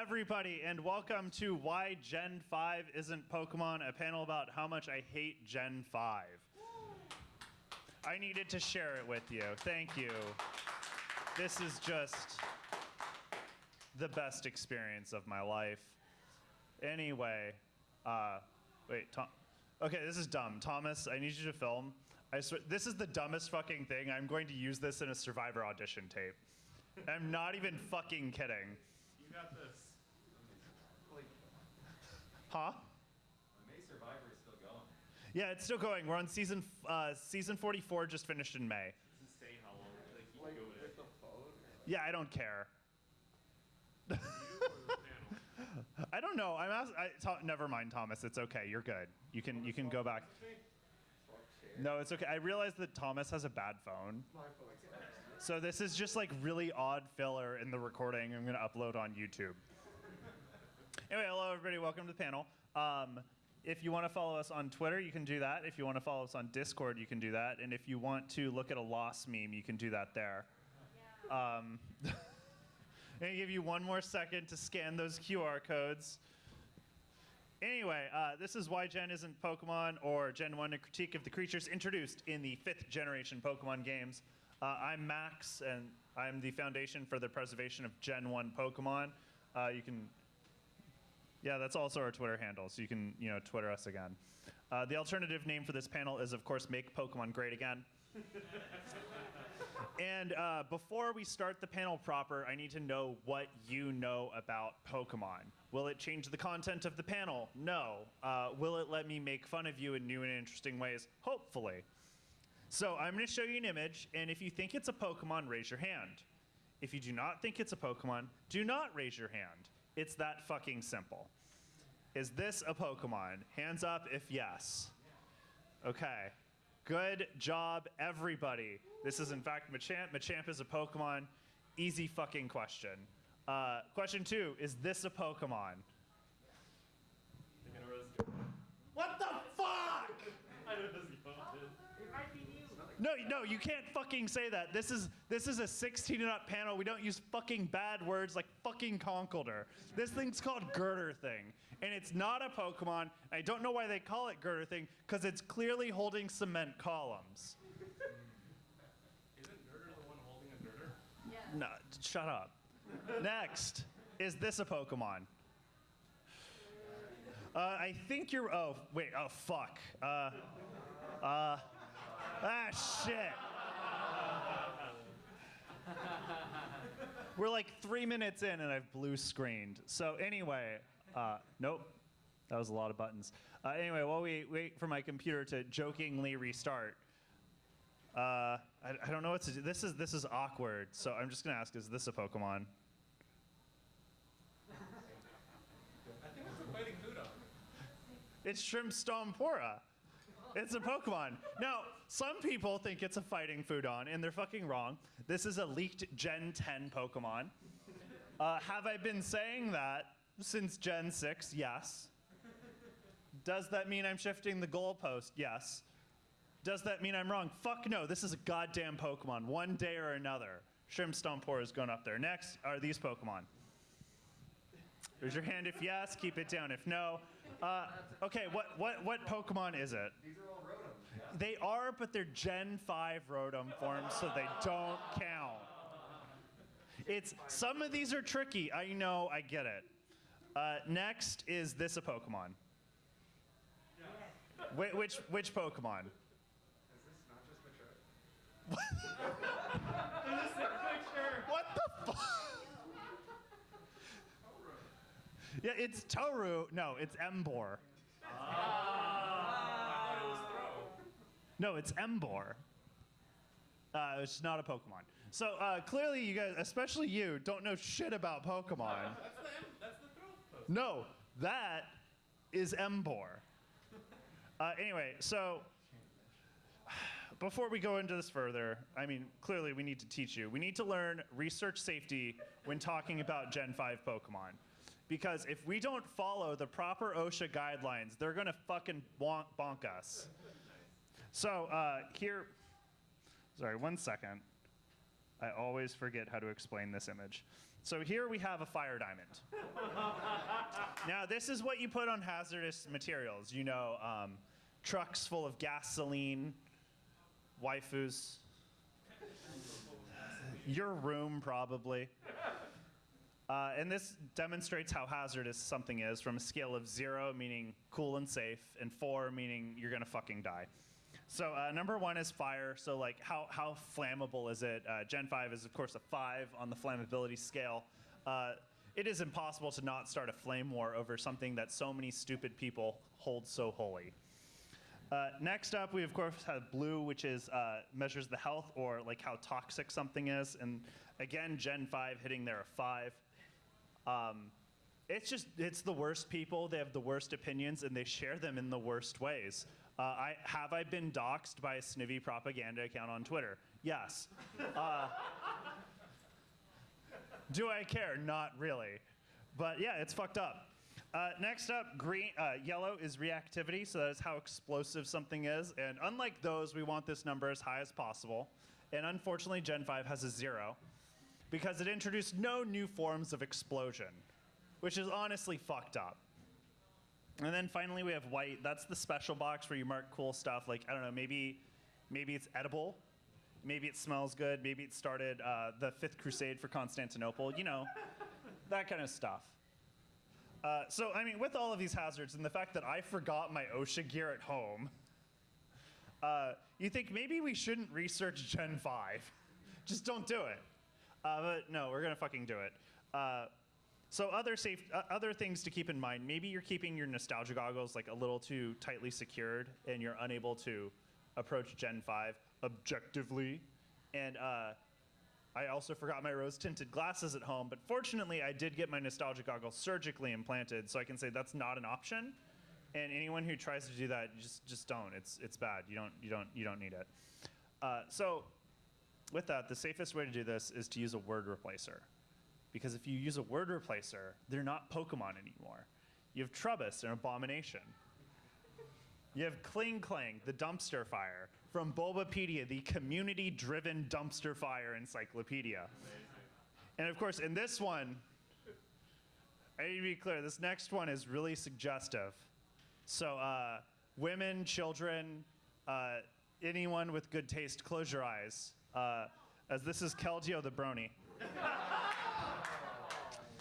everybody, and welcome to Why Gen 5 Isn't Pokemon, a panel about how much I hate Gen 5. I needed to share it with you. Thank you. This is just the best experience of my life. Anyway, wait, Tom. Okay, this is dumb. Thomas, I need you to film. I swear, this is the dumbest fucking thing. I'm going to use this in a Survivor audition tape. I'm not even fucking kidding. You got this. Huh? May Survivor is still going. Yeah, it's still going. We're on season 44, just finished in May. It's insane how long they keep doing it. Yeah, I don't care. You or the panel? I don't know. Never mind, Thomas. It's okay. You're good. You can go back. No, it's okay. I realized that Thomas has a bad phone. So this is just like really odd filler in the recording I'm going to upload on YouTube. Anyway, hello everybody. Welcome to the panel. If you want to follow us on Twitter, you can do that. If you want to follow us on Discord, you can do that. And if you want to look at a lost meme, you can do that there. Yeah. I'm going to give you one more second to scan those QR codes. Anyway, this is Why Gen Isn't Pokemon, or Gen 1, a critique of the creatures introduced in the 5th generation Pokemon games. I'm Max, and I'm the foundation for the preservation of Gen 1 Pokemon. Yeah, that's also our Twitter handle, so you can, Twitter us again. The alternative name for this panel is, of course, Make Pokemon Great Again. And before we start the panel proper, I need to know what you know about Pokemon. Will it change the content of the panel? No. Will it let me make fun of you in new and interesting ways? Hopefully. So I'm going to show you an image, and if you think it's a Pokemon, raise your hand. If you do not think it's a Pokemon, do not raise your hand. It's that fucking simple. Is this a Pokemon? Hands up if yes. Okay. Good job, everybody. This is, in fact, Machamp. Machamp is a Pokemon. Easy fucking question. Question 2, is this a Pokemon? What the fuck? I know this is It might be you. No, you can't fucking say that. This is a 16 and up panel. We don't use fucking bad words like fucking Conkeldurr. This thing's called Girder Thing, and it's not a Pokemon. I don't know why they call it Girder Thing, because it's clearly holding cement columns. Isn't Girder the one holding a girder? Yeah. No, shut up. Next, is this a Pokemon? I think you're. Oh wait. Oh fuck. Shit. We're like 3 minutes in and I've blue screened. So anyway, nope. That was a lot of buttons. Anyway, while we wait for my computer to jokingly restart, I don't know what to do. This is awkward. So I'm just gonna ask: is this a Pokemon? I think it's a fighting Hoodon. It's Shrimpstompora. It's a Pokemon. Now, some people think it's a fighting Foodon, and they're fucking wrong. This is a leaked Gen 10 Pokemon. Have I been saying that since Gen 6? Yes. Does that mean I'm shifting the goalpost? Yes. Does that mean I'm wrong? Fuck no, this is a goddamn Pokemon, one day or another. Shrimpstompora is going up there. Next are these Pokemon. Raise your hand if yes, keep it down if no. Okay, what Pokemon is it? These are all Rotom. Yeah? They are, but they're Gen 5 Rotom forms, so they don't count. Some of these are tricky. I know, I get it. Next, is this a Pokemon? Yeah. Which Pokemon? Is this not just mature? What the fuck? Yeah, it's Toru. No, it's Embor. I thought it was Throw. No, it's Embor. It's not a Pokemon. So clearly you guys, especially you, don't know shit about Pokemon. That's the Throw post. No, that is Embor. Anyway, so before we go into this further, I mean, clearly we need to teach you. We need to learn research safety when talking about Gen 5 Pokemon. Because if we don't follow the proper OSHA guidelines, they're going to fucking bonk us. So sorry, 1 second. I always forget how to explain this image. So here we have a fire diamond. Now this is what you put on hazardous materials. You know, trucks full of gasoline, waifus, your room probably. And this demonstrates how hazardous something is from a scale of 0, meaning cool and safe, and 4, meaning you're gonna fucking die. So number 1 is fire. So like how flammable is it? Gen 5 is of course a 5 on the flammability scale. It is impossible to not start a flame war over something that so many stupid people hold so holy. Next up, we of course have blue, which is measures the health or like how toxic something is. And again, Gen 5 hitting there a 5. It's the worst people. They have the worst opinions, and they share them in the worst ways. Have I been doxxed by a snivy propaganda account on Twitter? Yes. Do I care? Not really. But yeah, it's fucked up. Next up, yellow is reactivity, so that is how explosive something is. And unlike those, we want this number as high as possible. And unfortunately, Gen 5 has a 0 because it introduced no new forms of explosion, which is honestly fucked up. And then finally, we have white. That's the special box where you mark cool stuff. Like, I don't know, maybe it's edible. Maybe it smells good. Maybe it started the 5th Crusade for Constantinople. You know, that kind of stuff. So, I mean, with all of these hazards and the fact that I forgot my OSHA gear at home, you think maybe we shouldn't research Gen 5. Just don't do it. But no, we're gonna fucking do it. So other things to keep in mind, maybe you're keeping your nostalgia goggles like a little too tightly secured and you're unable to approach Gen 5 objectively. And I also forgot my rose-tinted glasses at home, but fortunately I did get my nostalgia goggles surgically implanted, so I can say that's not an option. And anyone who tries to do that, just don't. It's bad. You don't need it. So with that, the safest way to do this is to use a word replacer. Because if you use a word replacer, they're not Pokemon anymore. You have Trubbish and Abomination. You have Kling Klang, the dumpster fire, from Bulbapedia, the community-driven dumpster fire encyclopedia. And of course, in this one, I need to be clear, this next one is really suggestive. So women, children, anyone with good taste, close your eyes, as this is Keldeo the Brony.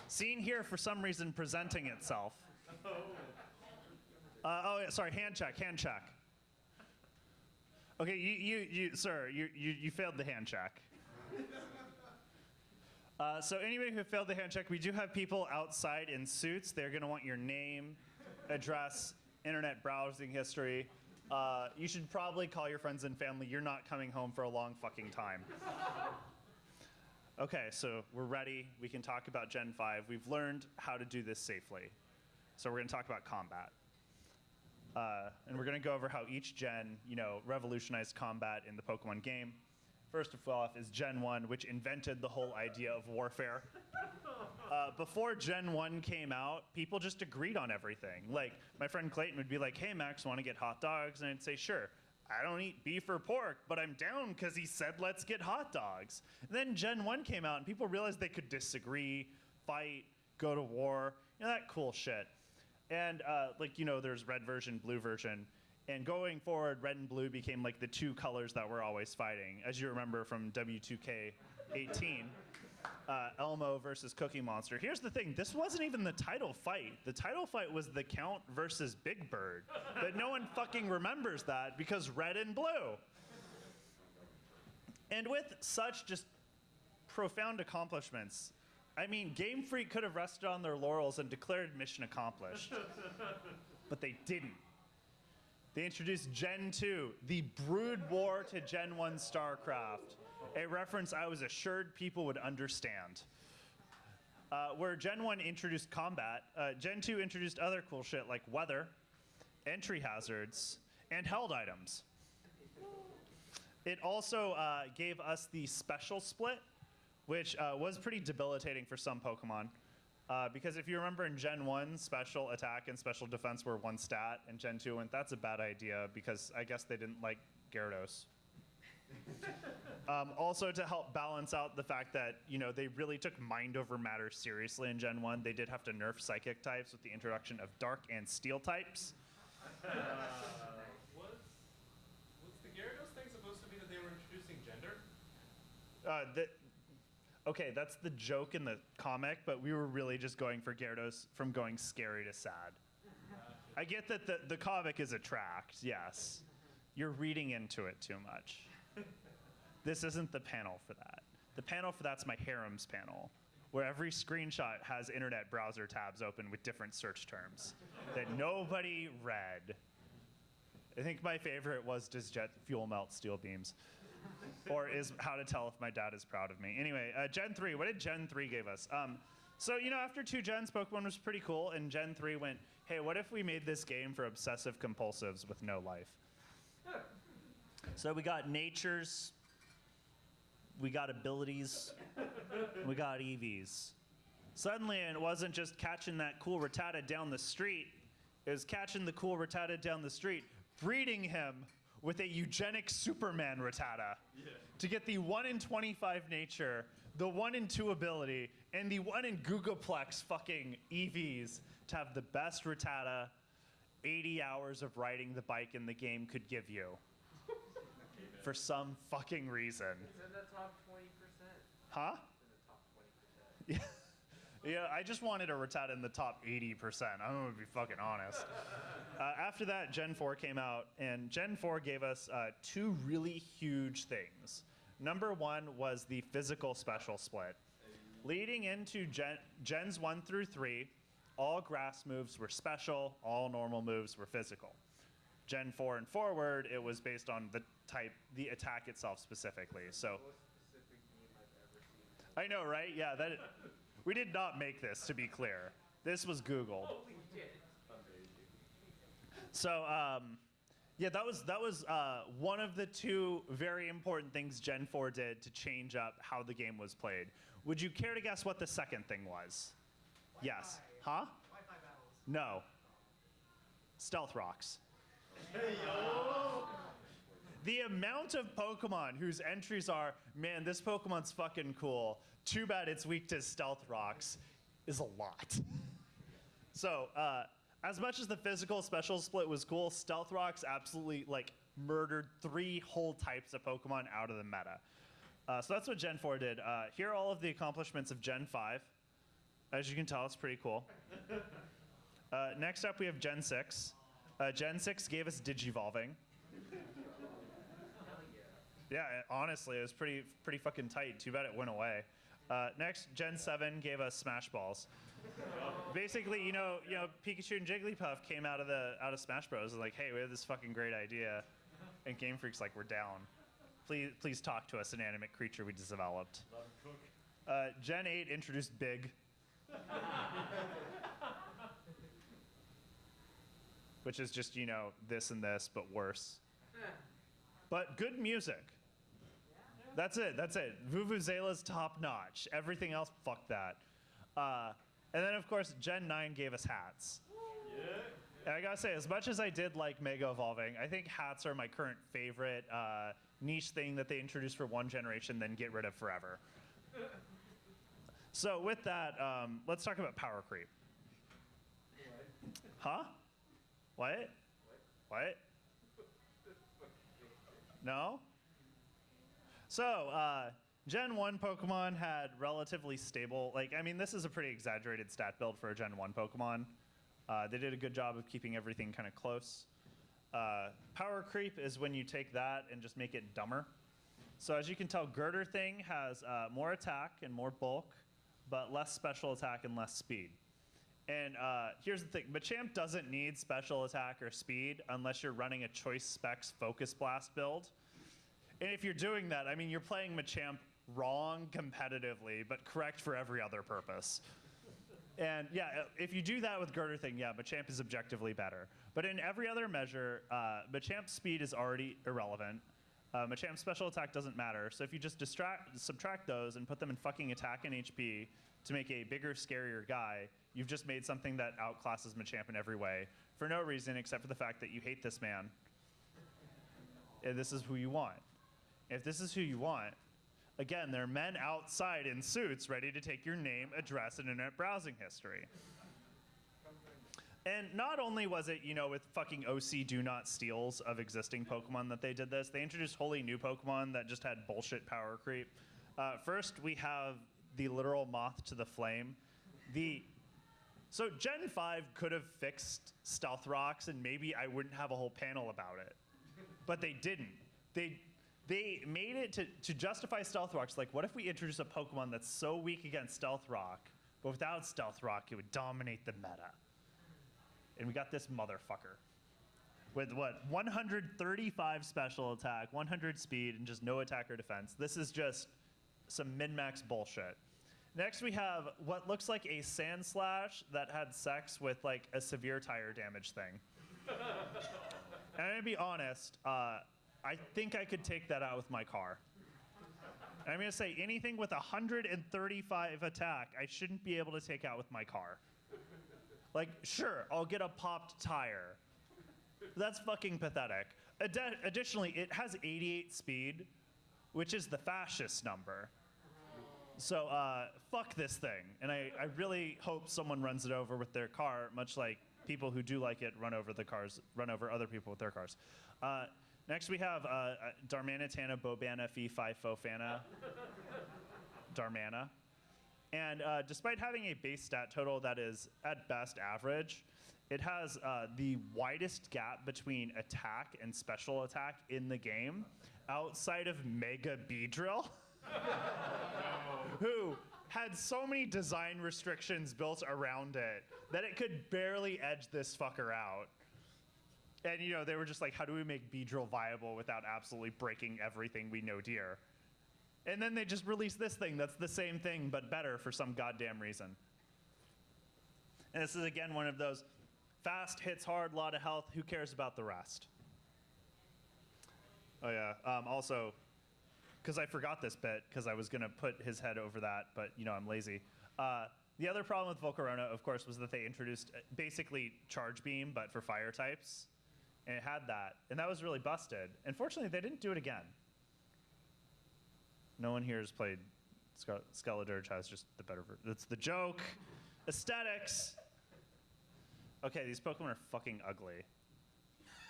Seen here for some reason presenting itself. Oh, yeah, sorry, hand check. Okay, you sir, you failed the hand check. So anybody who failed the hand check, we do have people outside in suits. They're gonna want your name, address, internet browsing history. You should probably call your friends and family. You're not coming home for a long fucking time. Okay, so we're ready. We can talk about Gen 5. We've learned how to do this safely. So we're gonna talk about combat. And we're gonna go over how each gen, revolutionized combat in the Pokemon game. First of all is Gen 1, which invented the whole idea of warfare. Before Gen 1 came out, people just agreed on everything. Like, my friend Clayton would be like, hey, Max, wanna get hot dogs? And I'd say, sure. I don't eat beef or pork, but I'm down because he said let's get hot dogs. And then Gen 1 came out and people realized they could disagree, fight, go to war, that cool shit. And there's red version, blue version. And going forward, red and blue became like the two colors that were always fighting. As you remember from W2K18, Elmo versus Cookie Monster. Here's the thing, this wasn't even the title fight. The title fight was the Count versus Big Bird. But no one fucking remembers that because red and blue. And with such just profound accomplishments, I mean, Game Freak could have rested on their laurels and declared mission accomplished. But they didn't. They introduced Gen 2, the brood war to Gen 1 StarCraft, a reference I was assured people would understand. Where Gen 1 introduced combat, Gen 2 introduced other cool shit like weather, entry hazards, and held items. It also gave us the special split, which was pretty debilitating for some Pokemon. Because if you remember in Gen 1, special attack and special defense were one stat, and Gen 2 went, that's a bad idea, because I guess they didn't like Gyarados. Also, to help balance out the fact that, you know, they really took mind over matter seriously in Gen 1, they did have to nerf psychic types with the introduction of dark and steel types. Was the Gyarados thing supposed to be that they were introducing gender? Okay, that's the joke in the comic, but we were really just going for Gyarados from going scary to sad. I get that the comic is a tract, yes. You're reading into it too much. This isn't the panel for that. The panel for that's my harems panel, where every screenshot has internet browser tabs open with different search terms that nobody read. I think my favorite was, does jet fuel melt steel beams? Or is how to tell if my dad is proud of me. Anyway, Gen 3, what did Gen 3 give us? So, you know, after 2 gens, Pokemon was pretty cool, and Gen 3 went, hey, what if we made this game for obsessive compulsives with no life? So we got natures, we got abilities, we got EVs. Suddenly, it wasn't just catching that cool Rattata down the street, it was catching the cool Rattata down the street, breeding him with a eugenic Superman Rattata to get the 1 in 25 nature, the 1 in 2 ability, and the 1 in Googleplex fucking EVs to have the best Rattata 80 hours of riding the bike in the game could give you. For some fucking reason. It's in the top 20%. Huh? It's in the top 20%. Yeah, I just wanted a Rattata in the top 80%. I'm gonna be fucking honest. After that, Gen 4 came out, and Gen 4 gave us 2 really huge things. Number 1 was the physical special split. Leading into Gens 1 through 3, all grass moves were special, all normal moves were physical. Gen 4 and forward, it was based on the type, the attack itself specifically. So, Most specific meme I've ever seen. I know, right? Yeah, that we did not make this, to be clear. This was Googled. Oh, we did. So, yeah, that was one of the 2 very important things Gen 4 did to change up how the game was played. Would you care to guess what the second thing was? Wi-Fi. Yes. Huh? Wi-Fi battles. No. Stealth rocks. The amount of Pokemon whose entries are, man, this Pokemon's fucking cool, too bad it's weak to stealth rocks, is a lot. So, as much as the physical special split was cool, stealth rocks absolutely like murdered 3 whole types of Pokemon out of the meta. So that's what Gen 4 did. Here are all of the accomplishments of Gen 5. As you can tell, it's pretty cool. Next up, we have Gen 6. Gen 6 gave us Digivolving. Yeah, honestly, it was pretty fucking tight. Too bad it went away. Next, Gen 7 gave us Smash Balls. Basically, you know, Pikachu and Jigglypuff came out of Smash Bros. And like, hey, we have this fucking great idea, and Game Freak's like, we're down. Please talk to us, inanimate creature we just developed. Gen 8 introduced Big. Which is just, you know, this and this, but worse. But good music. That's it. Vuvuzela's top notch. Everything else, fuck that. And then, of course, Gen 9 gave us hats. And I gotta say, as much as I did like Mega Evolving, I think hats are my current favorite niche thing that they introduced for one generation, then get rid of forever. So with that, let's talk about power creep. Huh? What? What? No? So, Gen 1 Pokemon had relatively stable, like, I mean, this is a pretty exaggerated stat build for a Gen 1 Pokemon. They did a good job of keeping everything kind of close. Power creep is when you take that and just make it dumber. So as you can tell, Girder Thing has more attack and more bulk, but less special attack and less speed. And here's the thing, Machamp doesn't need special attack or speed unless you're running a Choice Specs Focus Blast build. And if you're doing that, I mean, you're playing Machamp wrong competitively, but correct for every other purpose. And yeah, if you do that with Girder Thing, yeah, Machamp is objectively better. But in every other measure, Machamp's speed is already irrelevant. Machamp's special attack doesn't matter. So if you just subtract those and put them in fucking attack and HP to make a bigger, scarier guy, you've just made something that outclasses Machamp in every way for no reason except for the fact that you hate this man. And this is who you want. if this is who you want, again, there are men outside in suits ready to take your name, address, and internet browsing history. And not only was it, with fucking OC do not steals of existing Pokemon that they did this, they introduced wholly new Pokemon that just had bullshit power creep. First, we have the literal Moth to the Flame. So Gen 5 could have fixed Stealth Rocks, and maybe I wouldn't have a whole panel about it. But they didn't. They made it to justify Stealth Rocks. Like, what if we introduce a Pokemon that's so weak against Stealth Rock, but without Stealth Rock, it would dominate the meta? And we got this motherfucker with 135 special attack, 100 speed, and just no attack or defense. This is just some min-max bullshit. Next, we have what looks like a Sand Slash that had sex with like a severe tire damage thing. And I'm gonna be honest, I think I could take that out with my car. And I'm gonna say anything with 135 attack, I shouldn't be able to take out with my car. Like, sure, I'll get a popped tire. That's fucking pathetic. Additionally, it has 88 speed, which is the fascist number. So, fuck this thing. And I really hope someone runs it over with their car, much like people who do like it run over other people with their cars. Next, we have Darmana Tana Bobana Fee Fi Fo Fana. Darmana. And despite having a base stat total that is at best average, it has the widest gap between attack and special attack in the game, outside of Mega Beedrill, who had so many design restrictions built around it that it could barely edge this fucker out. And they were just like, how do we make Beedrill viable without absolutely breaking everything we know dear? And then they just released this thing that's the same thing, but better for some goddamn reason. And this is, again, one of those fast, hits hard, lot of health, who cares about the rest? Oh, yeah. Also, because I forgot this bit, because I was going to put his head over that, but, I'm lazy. The other problem with Volcarona, of course, was that they introduced basically Charge Beam, but for fire types. And it had that. And that was really busted. And fortunately, they didn't do it again. No one here has played Skeledirge, has just the better version. That's the joke. Aesthetics. Okay, these Pokemon are fucking ugly.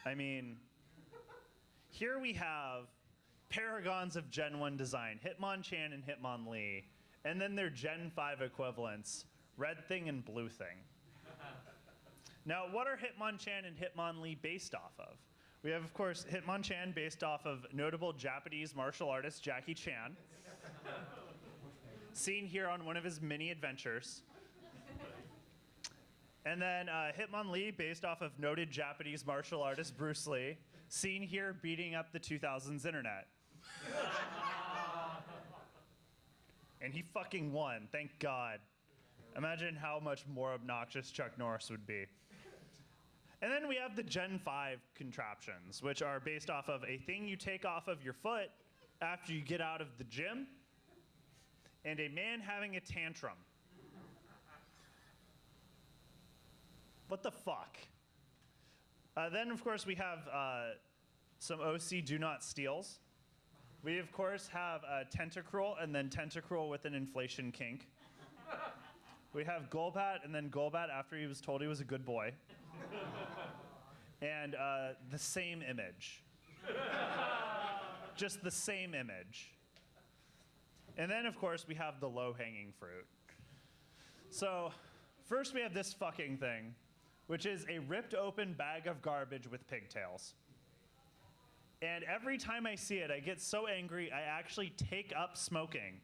I mean, here we have paragons of Gen 1 design, Hitmonchan and Hitmonlee, and then their Gen 5 equivalents, Red Thing and Blue Thing. Now, what are Hitmonchan and Hitmonlee based off of? We have, of course, Hitmonchan based off of notable Japanese martial artist Jackie Chan, seen here on one of his many adventures. And then Hitmonlee based off of noted Japanese martial artist Bruce Lee, seen here beating up the 2000s internet. And he fucking won, thank God. Imagine how much more obnoxious Chuck Norris would be. And then we have the Gen 5 contraptions, which are based off of a thing you take off of your foot after you get out of the gym, and a man having a tantrum. What the fuck? Then, of course, we have some OC do not steals. We, of course, have Tentacruel, and then Tentacruel with an inflation kink. We have Golbat, and then Golbat after he was told he was a good boy. And the same image. Just the same image. And then, of course, we have the low-hanging fruit. So, first we have this fucking thing, which is a ripped open bag of garbage with pigtails. And every time I see it, I get so angry, I actually take up smoking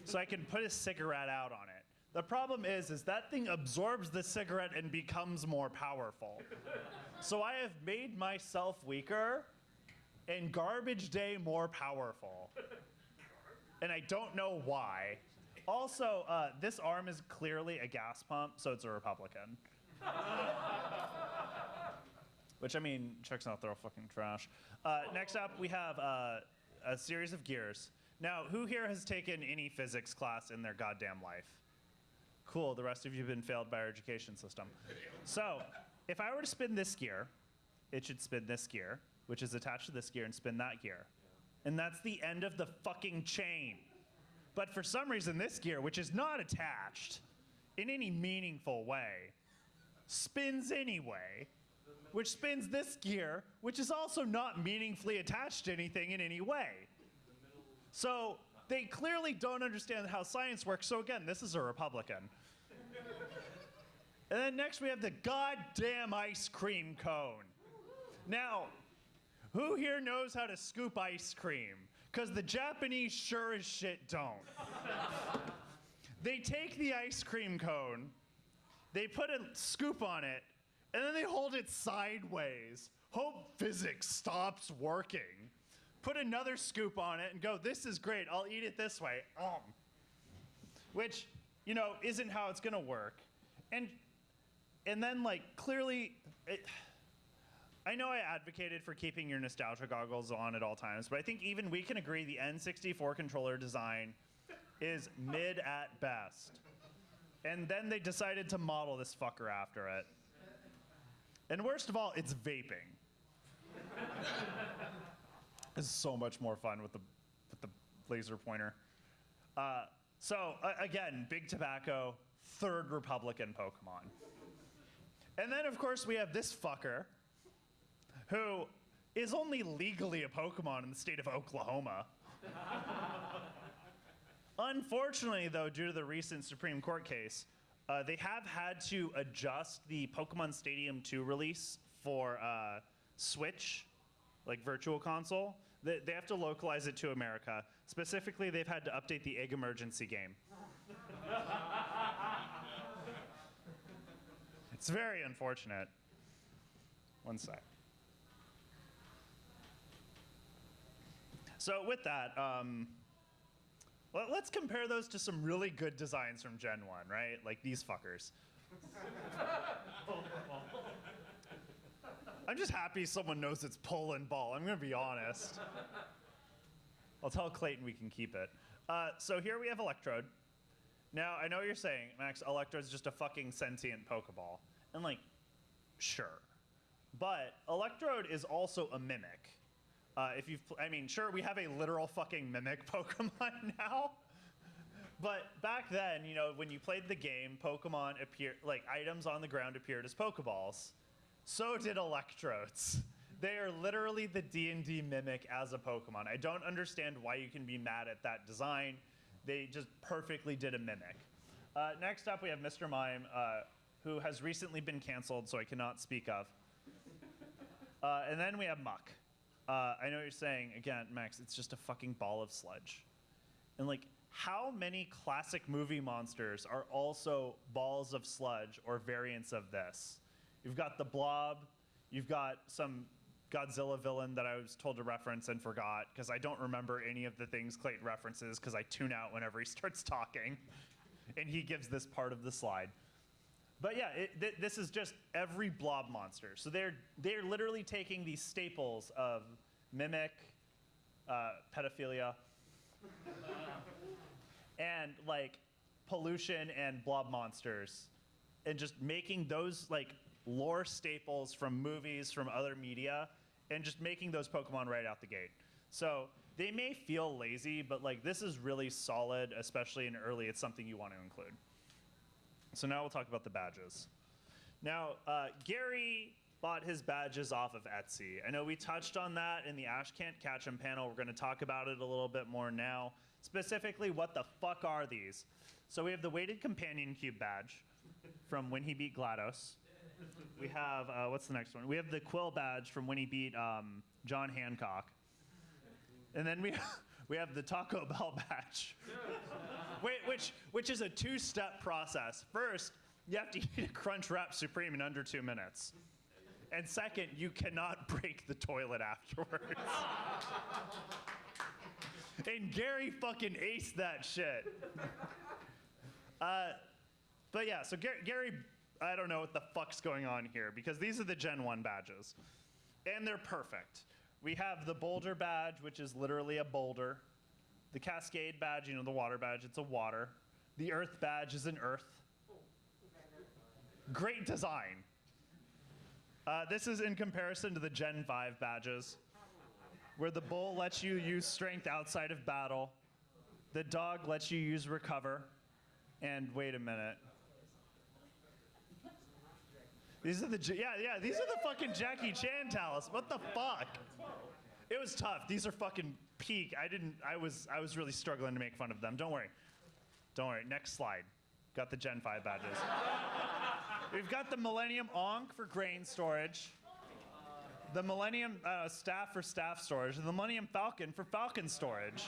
so I can put a cigarette out on it. The problem is that thing absorbs the cigarette and becomes more powerful. So I have made myself weaker and Garbage Day more powerful. And I don't know why. Also, this arm is clearly a gas pump, so it's a Republican. Which, I mean, checks out, they're all fucking trash. Next up, we have a series of gears. Now, who here has taken any physics class in their goddamn life? Cool, the rest of you have been failed by our education system. So, if I were to spin this gear, it should spin this gear, which is attached to this gear, and spin that gear. And that's the end of the fucking chain. But for some reason, this gear, which is not attached in any meaningful way, spins anyway, which spins this gear, which is also not meaningfully attached to anything in any way. So they clearly don't understand how science works. So again, this is a Republican. And then next we have the goddamn ice cream cone. Now, who here knows how to scoop ice cream? Because the Japanese sure as shit don't. They take the ice cream cone, they put a scoop on it, and then they hold it sideways. Hope physics stops working. Put another scoop on it and go, this is great, I'll eat it this way. Which, you know, isn't how it's gonna work. And then, like, clearly, I know I advocated for keeping your nostalgia goggles on at all times, but I think even we can agree the N64 controller design is mid at best. And then they decided to model this fucker after it. And worst of all, it's vaping. It's so much more fun with the laser pointer. Again, big tobacco, third Republican Pokemon. And then, of course, we have this fucker, who is only legally a Pokemon in the state of Oklahoma. Unfortunately, though, due to the recent Supreme Court case, they have had to adjust the Pokemon Stadium 2 release for Switch, like Virtual Console. They have to localize it to America. Specifically, they've had to update the Egg Emergency game. It's very unfortunate. One sec. So with that, let's compare those to some really good designs from Gen 1, right? Like these fuckers. I'm just happy someone knows it's pull and ball. I'm gonna be honest. I'll tell Clayton we can keep it. So here we have Electrode. Now, I know what you're saying, Max, Electrode's just a fucking sentient Pokeball. And like, sure. But Electrode is also a mimic. Sure, we have a literal fucking mimic Pokemon now. But back then, you know, when you played the game, Pokemon like items on the ground appeared as Pokeballs. So did Electrodes. They are literally the D&D mimic as a Pokemon. I don't understand why you can be mad at that design. They just perfectly did a mimic. Next up, we have Mr. Mime, who has recently been canceled, so I cannot speak of. And then we have Muck. I know what you're saying, again, Max, it's just a fucking ball of sludge. And like, how many classic movie monsters are also balls of sludge or variants of this? You've got the Blob, you've got some Godzilla villain that I was told to reference and forgot, because I don't remember any of the things Clayton references, because I tune out whenever he starts talking, and he gives this part of the slide. But yeah, this is just every blob monster. So they're literally taking these staples of mimic, pedophilia, and like pollution and blob monsters, and just making those like lore staples from movies, from other media, and just making those Pokemon right out the gate. So they may feel lazy, but like this is really solid, especially in early. It's something you want to include. So now we'll talk about the badges. Now, Gary bought his badges off of Etsy. I know we touched on that in the Ash Can't Catch 'em panel. We're going to talk about it a little bit more now. Specifically, what the fuck are these? So we have the Weighted Companion Cube badge from when he beat GLaDOS. We have, what's the next one? We have the Quill badge from when he beat John Hancock. And then we have the Taco Bell badge. Which is a two-step process. First, you have to eat a Crunch Wrap Supreme in under 2 minutes. And second, you cannot break the toilet afterwards. And Gary fucking aced that shit. But yeah, so Gary, I don't know what the fuck's going on here, because these are the Gen 1 badges. And they're perfect. We have the Boulder badge, which is literally a boulder. The Cascade badge, you know, the water badge, it's a water. The Earth badge is an earth. Great design. This is in comparison to the Gen 5 badges. where the bull lets you use strength outside of battle. The dog lets you use recover. And wait a minute. These are the these are the fucking Jackie Chan talents. What the fuck? It was tough. These are fucking peak. I was really struggling to make fun of them. Don't worry. Don't worry. Next slide. Got the Gen 5 badges. We've got the Millennium Ankh for grain storage. The Millennium Staff for staff storage. And the Millennium Falcon for falcon storage.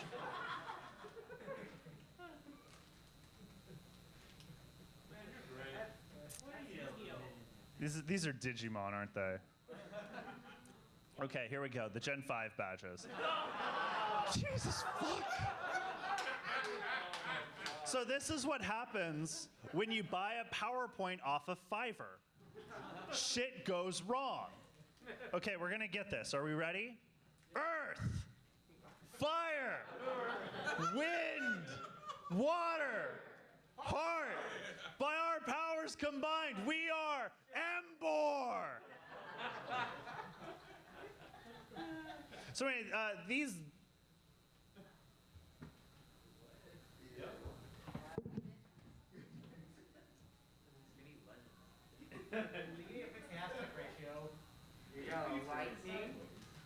These are Digimon, aren't they? Okay, here we go. The Gen 5 badges. Jesus fuck. So this is what happens when you buy a PowerPoint off of Fiverr. Shit goes wrong. Okay, we're gonna get this. Are we ready? Earth, fire, wind, water, heart. By our powers combined, we are Embor. So anyway, these.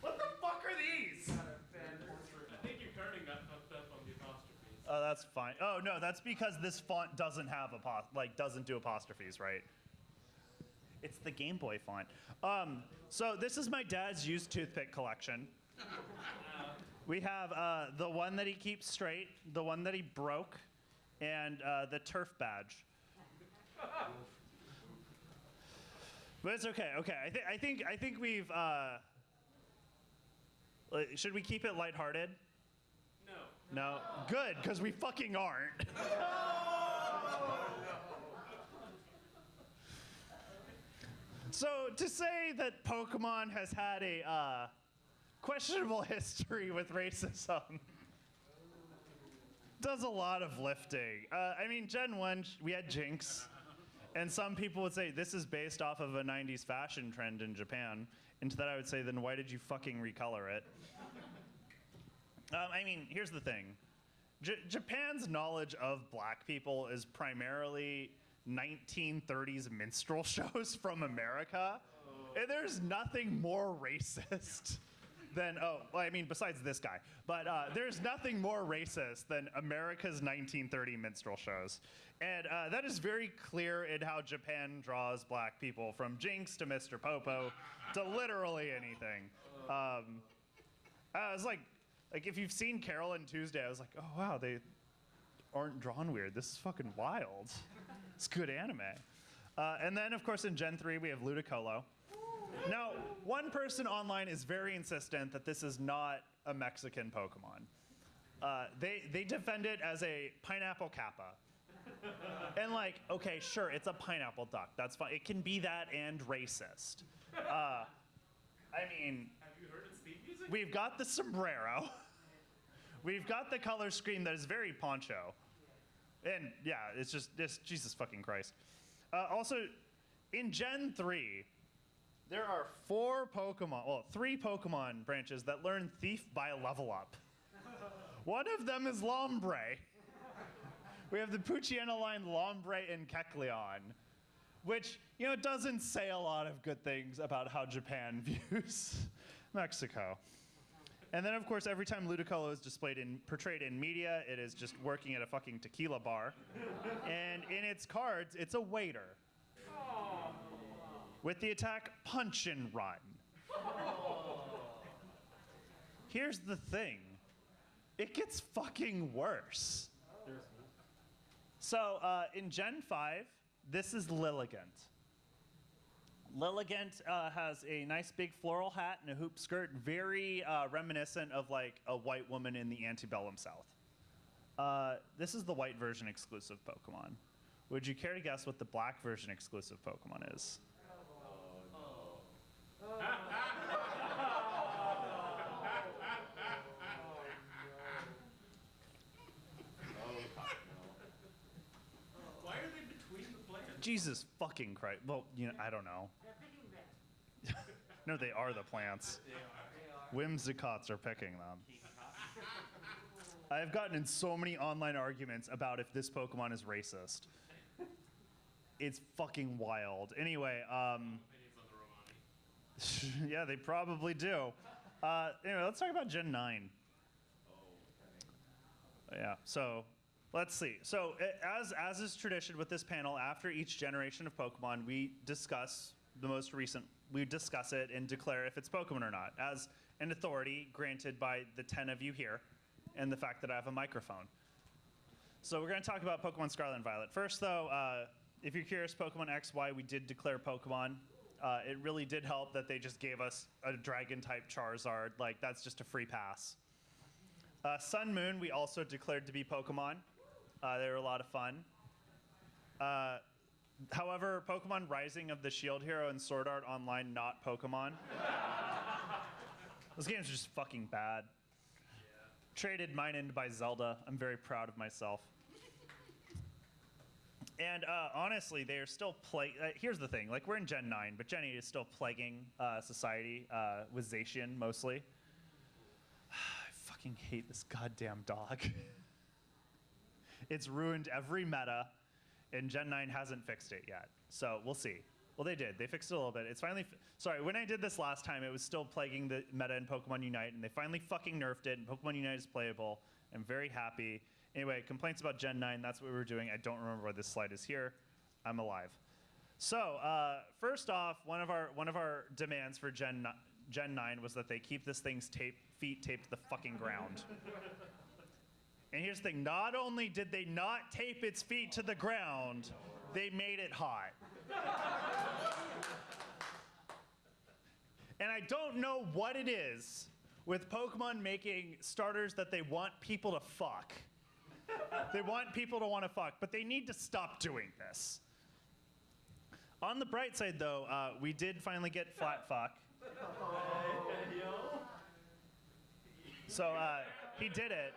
What the fuck are these? I think your kerning got fucked up on the apostrophes. Oh, that's fine. Oh no, that's because this font doesn't have doesn't do apostrophes, right? It's the Game Boy font. So this is my dad's used toothpick collection. We have the one that he keeps straight, the one that he broke, and the turf badge. But it's okay. Okay, I think we've. Should we keep it lighthearted? No. No. Good, because we fucking aren't. So to say that Pokemon has had a questionable history with racism does a lot of lifting. I mean, Gen 1, we had Jinx. And some people would say this is based off of a 90s fashion trend in Japan. And to that I would say, then why did you fucking recolor it? I mean, here's the thing. Japan's knowledge of black people is primarily 1930s minstrel shows from America. And there's nothing more racist than, besides this guy. But there's nothing more racist than America's 1930 minstrel shows. And that is very clear in how Japan draws black people, from Jinx to Mr. Popo to literally anything. I was like if you've seen Carol and Tuesday, I was like, oh wow, they aren't drawn weird. This is fucking wild. It's good anime. And then of course in Gen 3 we have Ludicolo. Now, one person online is very insistent that this is not a Mexican Pokemon. They defend it as a pineapple kappa. And okay, sure, it's a pineapple duck. That's fine. It can be that and racist. I mean, Have you heard its theme music? we've got the sombrero. We've got the color scheme that is very poncho. And yeah, it's just Jesus fucking Christ. Also, in Gen 3, there are 3 Pokemon branches that learn Thief by level up. One of them is Lombre. We have the Poochyena line Lombre and Kecleon, which, doesn't say a lot of good things about how Japan views Mexico. And then, of course, every time Ludicolo is portrayed in media, it is just working at a fucking tequila bar. And in its cards, it's a waiter. With the attack Punch and Run. Here's the thing. It gets fucking worse. So in Gen 5, this is Lilligant. Lilligant has a nice big floral hat and a hoop skirt, very reminiscent of a white woman in the antebellum South. This is the white version exclusive Pokemon. Would you care to guess what the black version exclusive Pokemon is? Why are they between the plants? Jesus fucking Christ. Well, I don't know. No, they are the plants. Whimsicots are picking them. I've gotten in so many online arguments about if this Pokemon is racist. It's fucking wild. Anyway, Opinions on the Romani. yeah, they probably do. Anyway, let's talk about Gen 9. Yeah, so let's see. So as is tradition with this panel, after each generation of Pokemon, we discuss the most recent, we discuss it and declare if it's Pokemon or not, as an authority granted by the 10 of you here, and the fact that I have a microphone. So we're going to talk about Pokemon Scarlet and Violet. First, though, if you're curious, Pokemon XY, we did declare Pokemon. It really did help that they just gave us a Dragon-type Charizard. Like, that's just a free pass. Sun Moon, we also declared to be Pokemon. They were a lot of fun. However, Pokemon Rising of the Shield Hero and Sword Art Online, not Pokemon. Those games are just fucking bad. Traded mine in by Zelda. I'm very proud of myself. And honestly, they are still here's the thing. Like, we're in Gen 9, but Gen 8 is still plaguing society with Zacian, mostly. I fucking hate this goddamn dog. It's ruined every meta, and Gen 9 hasn't fixed it yet. So we'll see. Well, they did. They fixed it a little bit. It's finally... Sorry, when I did this last time, it was still plaguing the meta in Pokemon Unite, and they finally fucking nerfed it, and Pokemon Unite is playable. I'm very happy. Anyway, complaints about Gen 9, that's what we were doing. I don't remember why this slide is here. I'm alive. So, first off, one of our demands for Gen 9 was that they keep this thing's feet taped to the fucking ground. And here's the thing. Not only did they not tape its feet to the ground, they made it hot. And I don't know what it is with Pokemon making starters that they want people to fuck. They want people to want to fuck, but they need to stop doing this. On the bright side, though, we did finally get Flat Fuck. So he did it.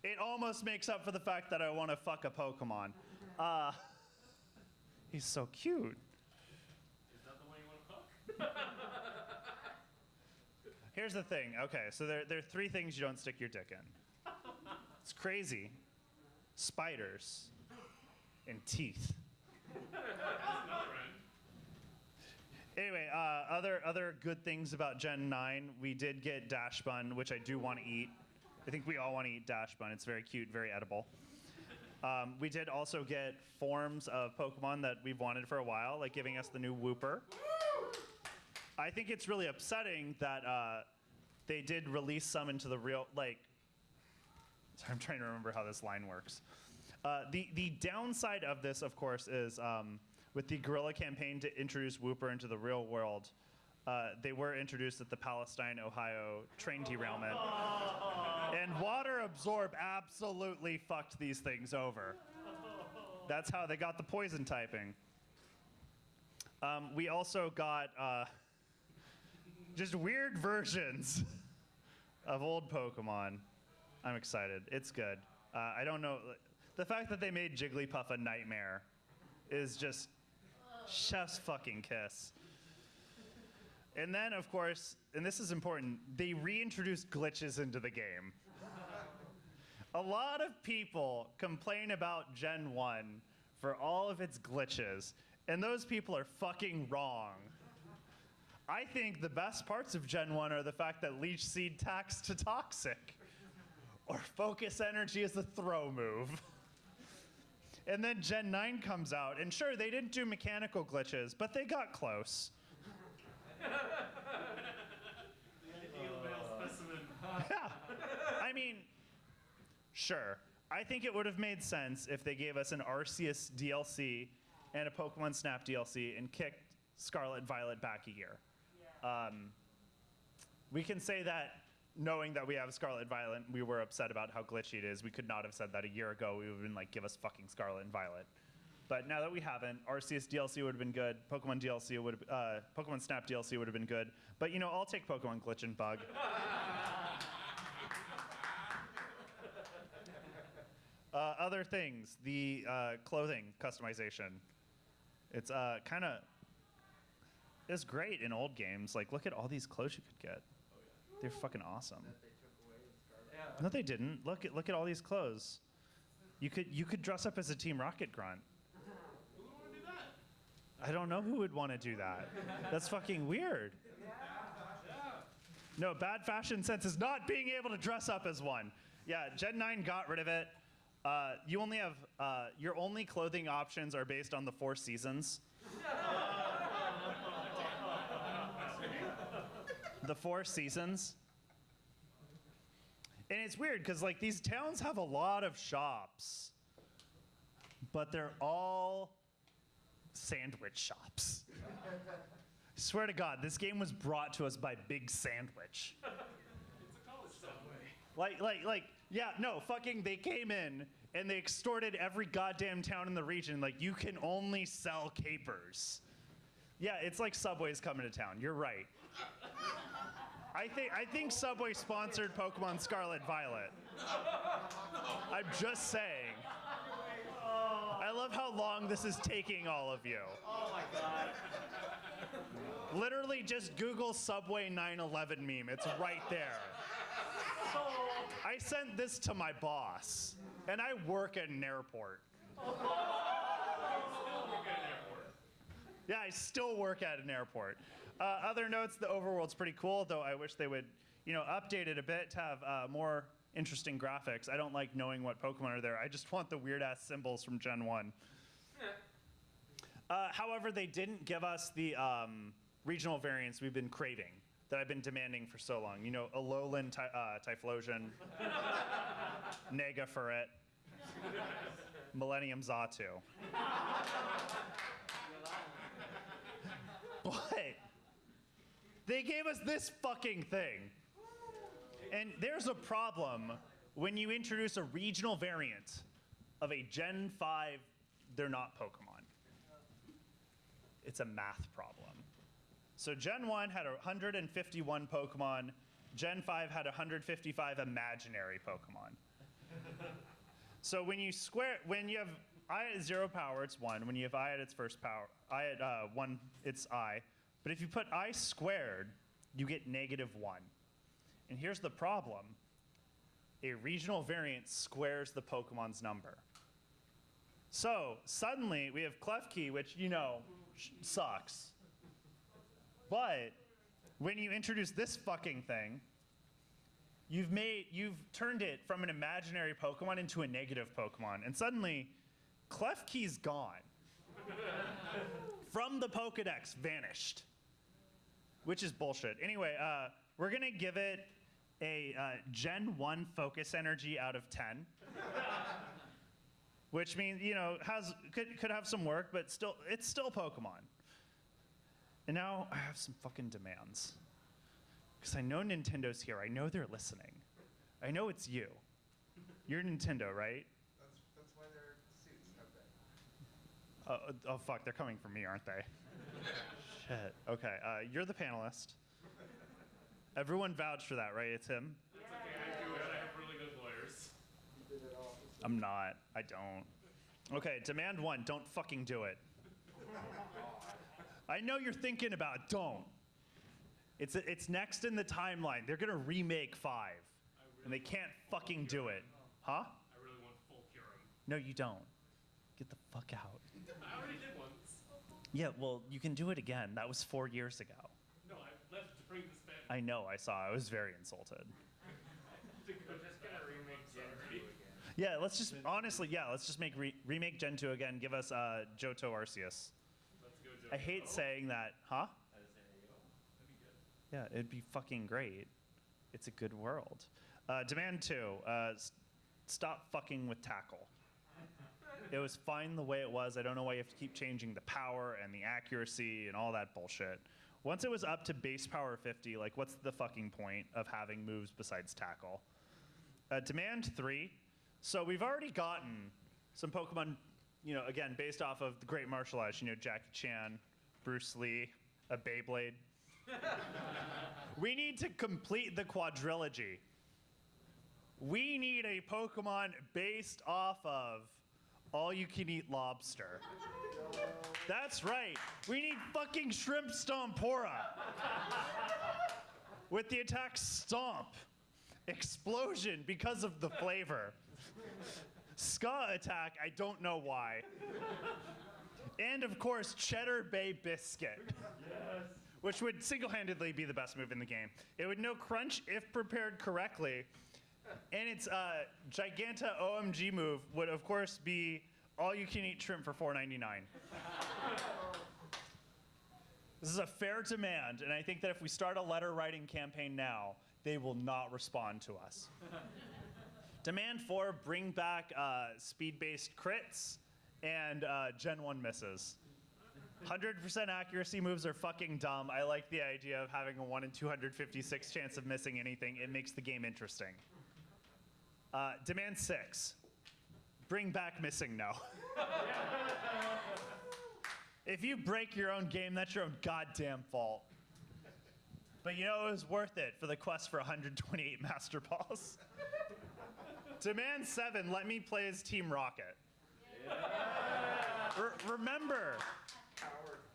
It almost makes up for the fact that I want to fuck a Pokemon. He's so cute. Is that the way you want to fuck? Here's the thing. Okay, so there are three things you don't stick your dick in. It's crazy. Spiders and teeth. Anyway, other good things about Gen 9, we did get Dash Bun, which I do want to eat. I think we all want to eat Dash Bun. It's very cute, very edible. We did also get forms of Pokemon that we've wanted for a while, like giving us the new Wooper. I think it's really upsetting that they did release some into the real, like, I'm trying to remember how this line works. The downside of this, of course, is with the guerrilla campaign to introduce Wooper into the real world, they were introduced at the Palestine, Ohio train derailment. And water absorb absolutely fucked these things over. That's how they got the poison typing. We also got just weird versions of old Pokemon. I'm excited. It's good. I don't know. The fact that they made Jigglypuff a nightmare is just chef's fucking kiss. And then, of course, and this is important, they reintroduced glitches into the game. A lot of people complain about Gen 1 for all of its glitches, and those people are fucking wrong. I think the best parts of Gen 1 are the fact that Leech Seed tacks to Toxic, or Focus Energy is a throw move. And then Gen 9 comes out, and sure, they didn't do mechanical glitches, but they got close. Yeah, I mean, sure. I think it would have made sense if they gave us an Arceus DLC and a Pokemon Snap DLC and kicked Scarlet and Violet back a year. We can say that knowing that we have Scarlet and Violet, we were upset about how glitchy it is. We could not have said that a year ago. We would have been like, give us fucking Scarlet and Violet. But now that we haven't, Arceus DLC would have been good. Pokemon DLC would have, Pokemon Snap DLC would have been good. But you know, I'll take Pokemon Glitch and Bug. Other things, the clothing customization. It's kind of, is great in old games. Like, look at all these clothes you could get. They're fucking awesome. That they took away in Scarlet. Yeah. No, they didn't. Look at all these clothes. You could dress up as a Team Rocket grunt. Who would want to do that? I don't know who would want to do that. That's fucking weird. No, bad fashion sense is not being able to dress up as one. Yeah, Gen 9 got rid of it. You only have your only clothing options are based on the 4 seasons. The 4 seasons. And it's weird because like these towns have a lot of shops, but they're all sandwich shops. Swear to God, this game was brought to us by Big Sandwich. It's a college subway. Like, yeah, no, fucking, they came in and they extorted every goddamn town in the region. Like, you can only sell capers. Yeah, it's like Subway's coming to town. You're right. I think Subway sponsored Pokemon Scarlet Violet. I'm just saying. I love how long this is taking all of you. Oh my god. Literally just Google Subway 9/11 meme. It's right there. I sent this to my boss, and I work at an airport. Yeah, I still work at an airport. Other notes, the overworld's pretty cool, though I wish they would, update it a bit to have more interesting graphics. I don't like knowing what Pokemon are there. I just want the weird-ass symbols from Gen 1. However, they didn't give us the regional variants we've been craving, that I've been demanding for so long. Alolan Typhlosion, Nega Ferret, Millennium Xatu. But they gave us this fucking thing. And there's a problem when you introduce a regional variant of a Gen 5, they're not Pokemon. It's a math problem. So Gen 1 had 151 Pokemon. Gen 5 had 155 imaginary Pokemon. So when you have I at 0 power, it's 1. When you have I at its first power, I at 1, it's I. But if you put I squared, you get -1. And here's the problem. A regional variant squares the Pokemon's number. So suddenly we have Klefki, which, sucks. But when you introduce this fucking thing, you've turned it from an imaginary Pokemon into a negative Pokemon. And suddenly, Klefki's gone. From the Pokedex, vanished. Which is bullshit. Anyway, we're gonna give it a Gen 1 focus energy out of 10. Which means, could have some work, but it's still Pokemon. And now I have some fucking demands. Because I know Nintendo's here. I know they're listening. I know it's you. You're Nintendo, right? That's why their suits have that. Oh, fuck. They're coming for me, aren't they? Shit. Okay. You're the panelist. Everyone vouched for that, right? It's him? That's okay, I do it. I have really good lawyers. You did it all. I'm not. I don't. Okay, demand 1. Don't fucking do it. I know you're thinking about it. Don't. It's next in the timeline. They're going to remake 5. And they can't fucking do it. Huh? I really want full Kyurem. No, you don't. Get the fuck out. I already did once. Yeah, well, you can do it again. That was 4 years ago. No, I left to bring this back. I know, I saw. I was very insulted. We're just gonna remake Gen 2 again. Yeah, let's just make remake Gen 2 again. Give us Johto Arceus. Let's go, Joe. I hate saying that. Huh? That'd be good. Yeah, it'd be fucking great. It's a good world. Demand 2. Stop fucking with Tackle. It was fine the way it was. I don't know why you have to keep changing the power and the accuracy and all that bullshit. Once it was up to base power 50, like, what's the fucking point of having moves besides Tackle? Demand 3. So we've already gotten some Pokemon, again, based off of the great martial arts, Jackie Chan, Bruce Lee, a Beyblade. We need to complete the quadrilogy. We need a Pokemon based off of all-you-can-eat lobster. That's right. We need fucking Shrimp Stompora. With the attack Stomp. Explosion because of the flavor. Ska attack, I don't know why. And of course, Cheddar Bay Biscuit. Yes. Which would single-handedly be the best move in the game. It would know crunch if prepared correctly. And its Giganta OMG move would of course be all you can eat shrimp for $4.99. This is a fair demand, and I think that if we start a letter writing campaign now, they will not respond to us. Demand 4, bring back speed-based crits and Gen 1 misses. 100% accuracy moves are fucking dumb. I like the idea of having a 1 in 256 chance of missing anything. It makes the game interesting. Demand 6, bring back missing no. If you break your own game, that's your own goddamn fault. But you know, it was worth it for the quest for 128 Master Balls. Demand 7, let me play as Team Rocket.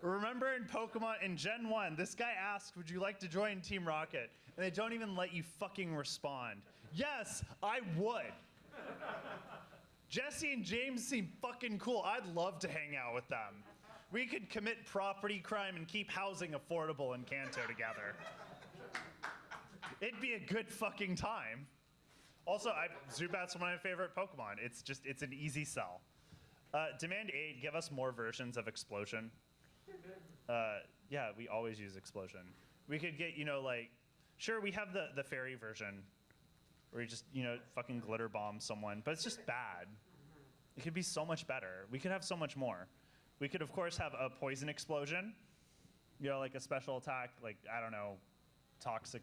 Remember in Pokemon, in Gen 1, this guy asked, would you like to join Team Rocket? And they don't even let you fucking respond. Yes, I would. Jesse and James seem fucking cool. I'd love to hang out with them. We could commit property crime and keep housing affordable in Kanto together. It'd be a good fucking time. Also, Zubat's one of my favorite Pokemon. It's an easy sell. Demand 8, give us more versions of Explosion. Yeah, we always use Explosion. We could get, sure, we have the fairy version where you just, fucking glitter bomb someone, but it's just bad. It could be so much better. We could have so much more. We could, of course, have a poison explosion, like a special attack, I don't know, toxic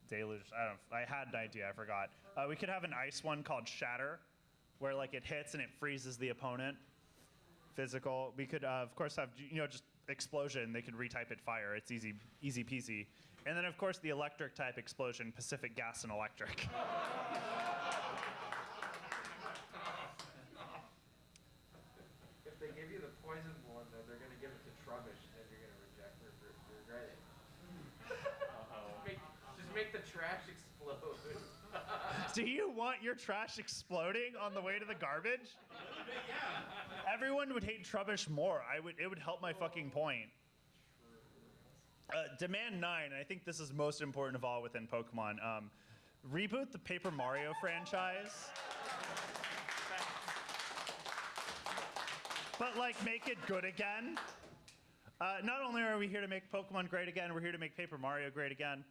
deluge. I had an idea, I forgot. We could have an ice one called Shatter, where it hits and it freezes the opponent. Physical. We could, of course, have, just explosion. They could retype it fire. It's easy peasy. And then, of course, the electric type explosion, Pacific Gas and Electric. If they give you the poison one, though, they're going to give it to Trubbish, and you're going to regret it. Just make the trash explode. Do you want your trash exploding on the way to the garbage? Yeah. Everyone would hate Trubbish more. It would help my fucking point. Demand 9, and I think this is most important of all within Pokemon. Reboot the Paper Mario franchise. But make it good again. Not only are we here to make Pokemon great again, we're here to make Paper Mario great again.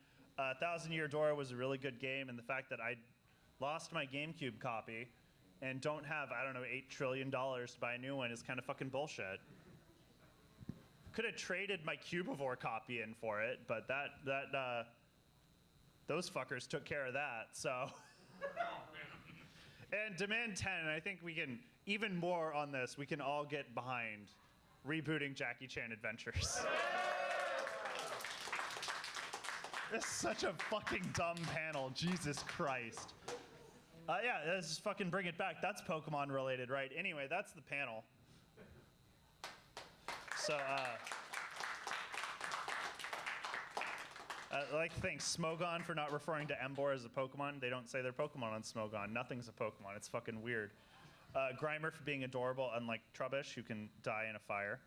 Thousand Year Door was a really good game, and the fact that I lost my GameCube copy and don't have, I don't know, $8 trillion to buy a new one is kind of fucking bullshit. Could have traded my Cubivore copy in for it, but those fuckers took care of that, so. And Demand 10, and I think we can, even more on this, we can all get behind rebooting Jackie Chan Adventures. This is such a fucking dumb panel, Jesus Christ. Yeah, let's just fucking bring it back. That's Pokemon related, right? Anyway, that's the panel. So, I'd like to thank Smogon for not referring to Emboar as a Pokemon. They don't say they're Pokemon on Smogon. Nothing's a Pokemon. It's fucking weird. Grimer for being adorable, unlike Trubbish, who can die in a fire.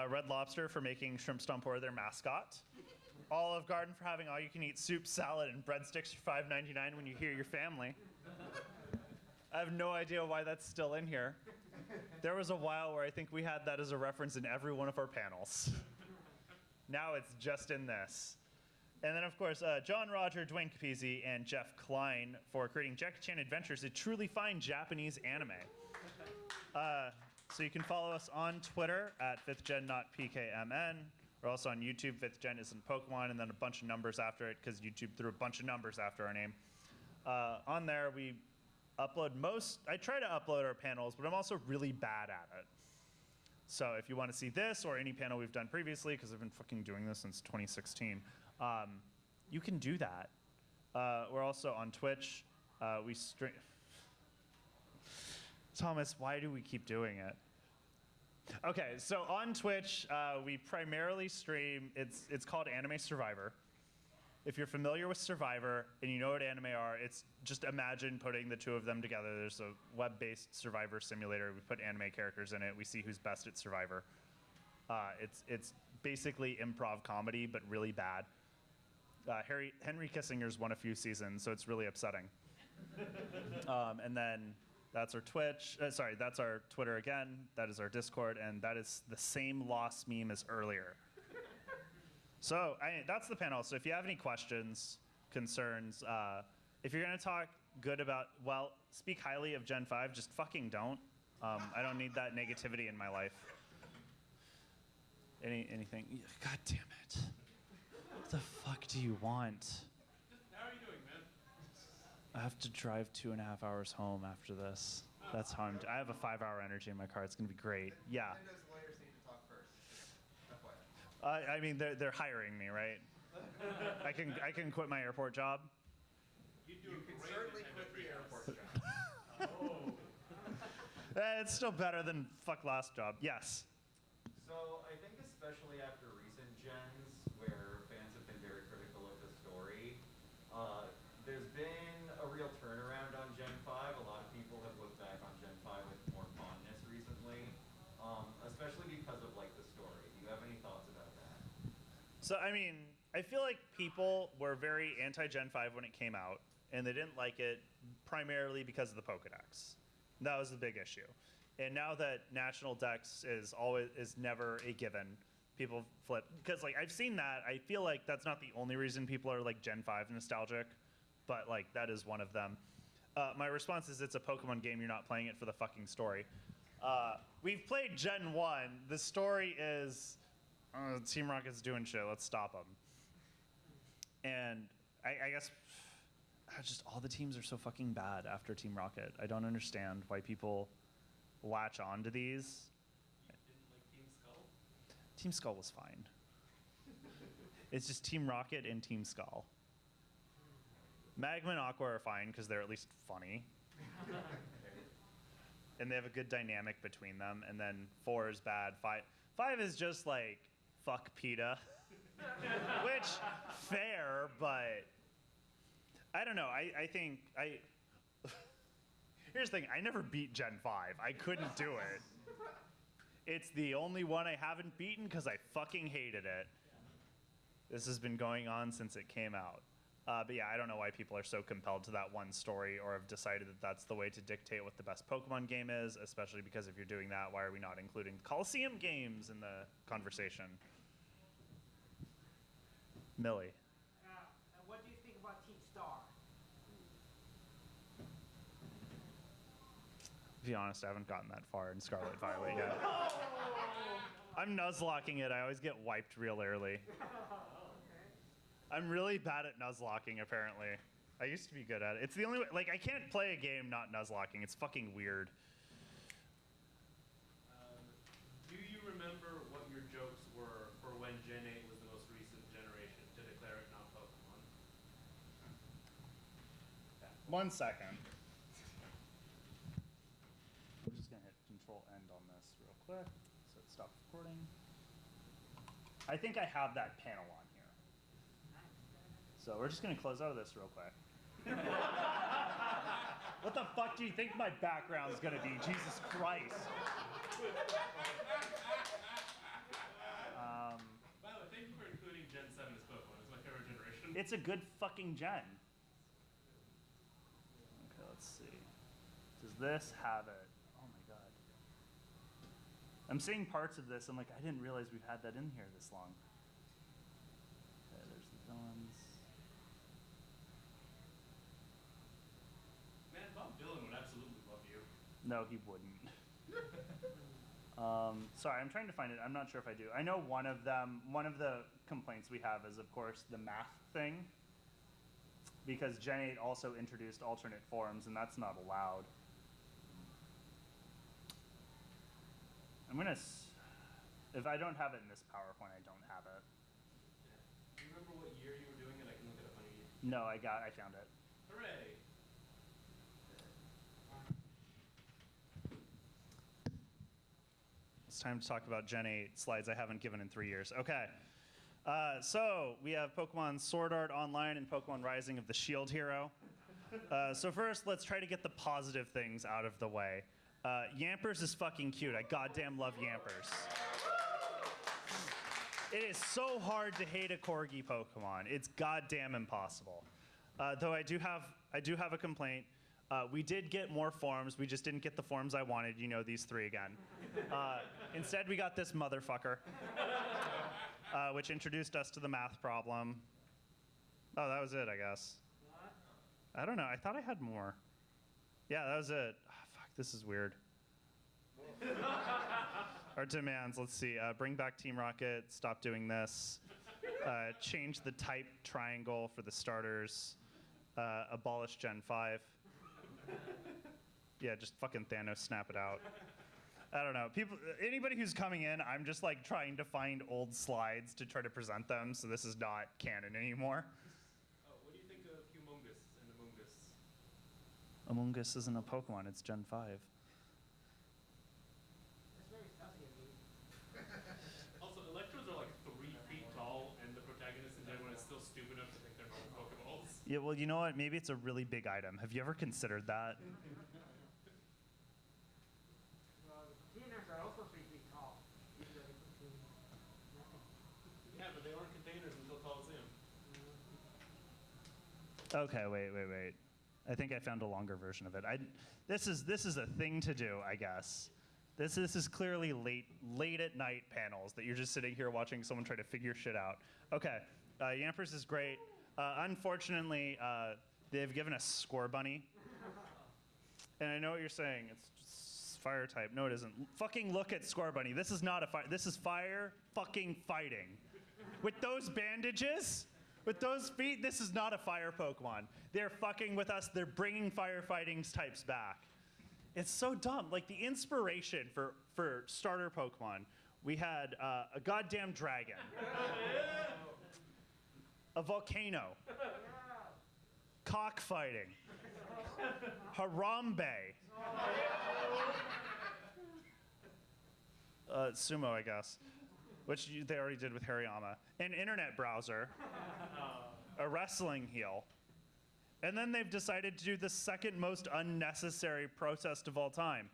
Red Lobster for making Shrimp Stompora their mascot. Olive Garden for having all-you-can-eat soup, salad, and breadsticks for $5.99 when you hear your family. I have no idea why that's still in here. There was a while where I think we had that as a reference in every one of our panels. Now it's just in this. And then, of course, John Roger, Dwayne Capizzi, and Jeff Klein for creating Jackie Chan Adventures, a truly fine Japanese anime. So you can follow us on Twitter at 5thGen.PKMN. We're also on YouTube. 5th Gen isn't Pokemon, and then a bunch of numbers after it because YouTube threw a bunch of numbers after our name. On there, we upload I try to upload our panels, but I'm also really bad at it. So if you want to see this or any panel we've done previously, because I've been fucking doing this since 2016, you can do that. We're also on Twitch. We stream. Thomas, why do we keep doing it? Okay, so on Twitch, we primarily stream, it's called Anime Survivor. If you're familiar with Survivor and you know what anime are, it's just imagine putting the two of them together. There's a web-based Survivor simulator. We put anime characters in it. We see who's best at Survivor. It's basically improv comedy, but really bad. Henry Kissinger's won a few seasons, so it's really upsetting. And then that's our Twitch. That's our Twitter again. That is our Discord, and that is the same lost meme as earlier. So that's the panel. So if you have any questions, concerns, if you're going to talk good about, well, speak highly of Gen 5, just fucking don't. I don't need that negativity in my life. Anything? God damn it. What the fuck do you want? How are you doing, man? I have to drive 2.5 hours home after this. That's how I have a 5-hour energy in my car. It's going to be great. Yeah. Nintendo's lawyers need to talk first. FYI. I mean, they're hiring me, right? I can quit my airport job. You You can certainly quit the airport job. It's still better than fuck last job. Yes. So I think especially after recent gens where fans have been very critical of the story, there's been a real turnaround on Gen 5. A lot of people have looked back on Gen 5 with more fondness recently, especially because of like the story. Do you have any thoughts about that? So, I mean, I feel like people were very anti-Gen 5 when it came out, and they didn't like it primarily because of the Pokedex. That was the big issue. And now that National Dex is never a given, people flip. Because, like, I've seen that. I feel like that's not the only reason people are, like, Gen 5 nostalgic, but, like, that is one of them. My response is it's a Pokemon game. You're not playing it for the fucking story. We've played Gen 1. The story is Team Rocket's doing shit. Let's stop them. And I guess just all the teams are so fucking bad after Team Rocket. I don't understand why people latch on to these. You didn't like Team Skull? Team Skull was fine. It's just Team Rocket and Team Skull. Magma and Aqua are fine because they're at least funny. And they have a good dynamic between them. And then 4 is bad. 5 is just like, fuck PETA. Which, fair, but I don't know. I think here's the thing. I never beat Gen 5. I couldn't do it. It's the only one I haven't beaten because I fucking hated it. This has been going on since it came out. But yeah, I don't know why people are so compelled to that one story or have decided that that's the way to dictate what the best Pokemon game is, especially because if you're doing that, why are we not including Coliseum games in the conversation? Millie. And what do you think about Team Star? To be honest, I haven't gotten that far in Scarlet Violet yet. I'm nuzlocking it. I always get wiped real early. I'm really bad at nuzlocking, apparently. I used to be good at it. It's the only way, like, I can't play a game not nuzlocking. It's fucking weird. Do you remember what your jokes were for when Gen 8 was the most recent generation to declare it not Pokemon? 1 second. I'm just gonna hit Control End on this real quick, so it stops recording. I think I have that panel on here. So we're just gonna close out of this real quick. What the fuck do you think my background's gonna be? Jesus Christ. By the way, thank you for including Gen 7 as Pokemon. It's my favorite generation. It's a good fucking gen. Okay, let's see. Does this have it? Oh my god. I'm seeing parts of this. I'm like, I didn't realize we've had that in here this long. Okay, there's the villains. Man, Bob Dylan would absolutely love you. No, he wouldn't. Sorry, I'm trying to find it. I'm not sure if I do. I know one of the complaints we have is, of course, the math thing. Because Gen 8 also introduced alternate forms, and that's not allowed. If I don't have it in this PowerPoint, I don't have it. Do you remember what year you were doing it? I can look it up on your. No, I found it. Hooray! It's time to talk about Gen 8 slides I haven't given in 3 years. Okay. So we have Pokemon Sword Art Online and Pokemon Rising of the Shield Hero. So first, let's try to get the positive things out of the way. Yampers is fucking cute. I goddamn love Yampers. It is so hard to hate a Corgi Pokemon. It's goddamn impossible. Though I do have a complaint. We did get more forms. We just didn't get the forms I wanted. You know, these three again. Instead, we got this motherfucker, which introduced us to the math problem. Oh, that was it, I guess. I don't know. I thought I had more. Yeah, that was it. Oh, fuck, this is weird. Our demands, let's see. Bring back Team Rocket. Stop doing this. Change the type triangle for the starters. Abolish Gen 5. Yeah, just fucking Thanos snap it out. I don't know. Anybody who's coming in, I'm just like trying to find old slides to try to present them, so this is not canon anymore. What do you think of Humongous and Amoongus? Among Us isn't a Pokemon, it's Gen 5. That's very stuffy of you. Also, Electrodes are like 3 feet tall, and the protagonist in everyone is still stupid enough to think they're normal Pokeballs. Yeah, well, you know what? Maybe it's a really big item. Have you ever considered that? Well, the containers are also 3 feet tall. Even though they contain nothing. Yeah, but they aren't containers until Coliseum. Okay, wait. I think I found a longer version of it. This is a thing to do, I guess. This is clearly late at night panels that you're just sitting here watching someone try to figure shit out. Okay, Yampers is great. Unfortunately, they've given us Score Bunny. And I know what you're saying. It's just fire type. No, it isn't. Fucking look at Score Bunny. This is not a fire. This is fire fucking fighting. With those bandages, with those feet, this is not a fire Pokemon. They're fucking with us. They're bringing firefighting types back. It's so dumb. Like the inspiration for starter Pokemon, we had a goddamn dragon, a volcano, cockfighting, Harambe, sumo, I guess, which they already did with Hariyama, an internet browser, a wrestling heel. And then they've decided to do the second most unnecessary protest of all time.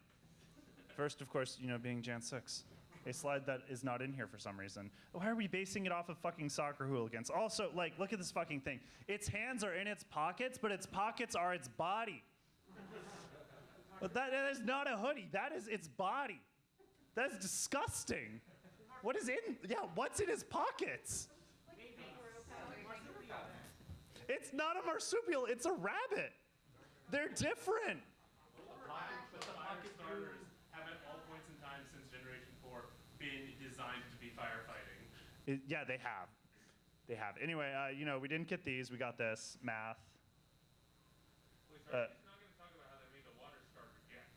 First, of course, being Jan 6. A slide that is not in here for some reason. Why are we basing it off of fucking soccer hooligans? Also, like, look at this fucking thing. Its hands are in its pockets, but its pockets are its body. But that is not a hoodie. That is its body. That's disgusting. What's in his pockets? It's not a marsupial, it's a rabbit. They're different. But the pocket starters have at all points in time since Generation 4 been designed to be firefighting. Yeah, they have. They have. Anyway, we didn't get these. We got this. Math. Wait, sorry, he's not going to talk about how they made the water starter Gex.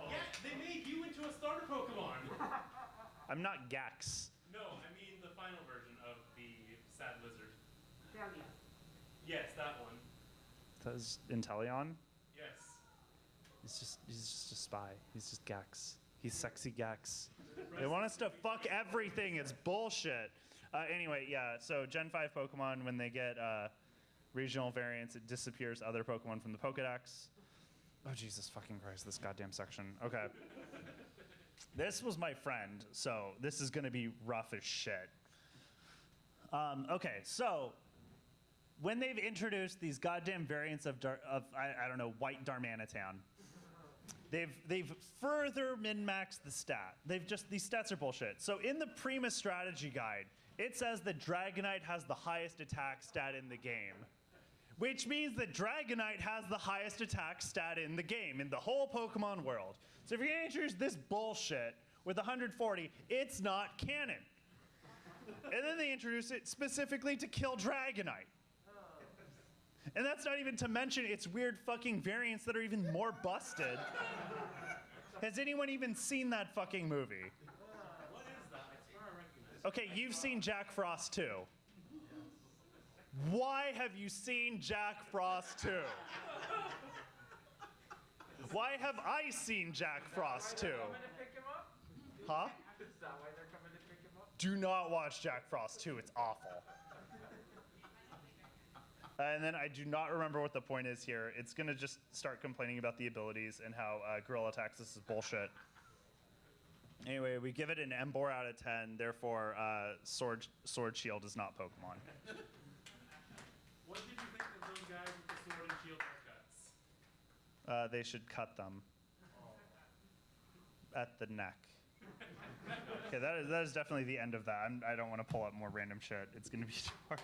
Yeah, they made you into a starter Pokemon. I'm not Gax. No, I mean the final version of the Sad Lizard. Delia. Yes, that one. That is Inteleon. Yes. He's just a spy. He's just Gax. He's sexy Gax. They want us to fuck everything. It's bullshit. Anyway, yeah. So Gen 5 Pokemon, when they get regional variants, it disappears other Pokemon from the Pokedex. Oh Jesus fucking Christ! This goddamn section. Okay. This was my friend, so this is gonna be rough as shit. Okay, so when they've introduced these goddamn variants of I don't know, white Darmanitan, they've further min-maxed the stat. These stats are bullshit. So in the Prima strategy guide, it says that Dragonite has the highest attack stat in the game, which means that Dragonite has the highest attack stat in the game, in the whole Pokemon world. So if you're gonna introduce this bullshit with 140, it's not canon. And then they introduce it specifically to kill Dragonite. And that's not even to mention its weird fucking variants that are even more busted. Has anyone even seen that fucking movie? What is that? I swear I recognize it. Okay, you've seen Jack Frost 2. Why have you seen Jack Frost 2? Why have I seen Jack Frost 2? Coming to pick him up? Huh? Is that why they're coming to pick him up? Do not watch Jack Frost 2. It's awful. And then I do not remember what the point is here. It's going to just start complaining about the abilities and how Gorilla Taxis is bullshit. Anyway, we give it an Embor out of 10. Therefore, Sword Shield is not Pokemon. What did you think of those guys with the sword and shield haircuts? They should cut them at the neck. Okay, that is definitely the end of that. I don't want to pull up more random shit. It's going to be too hard.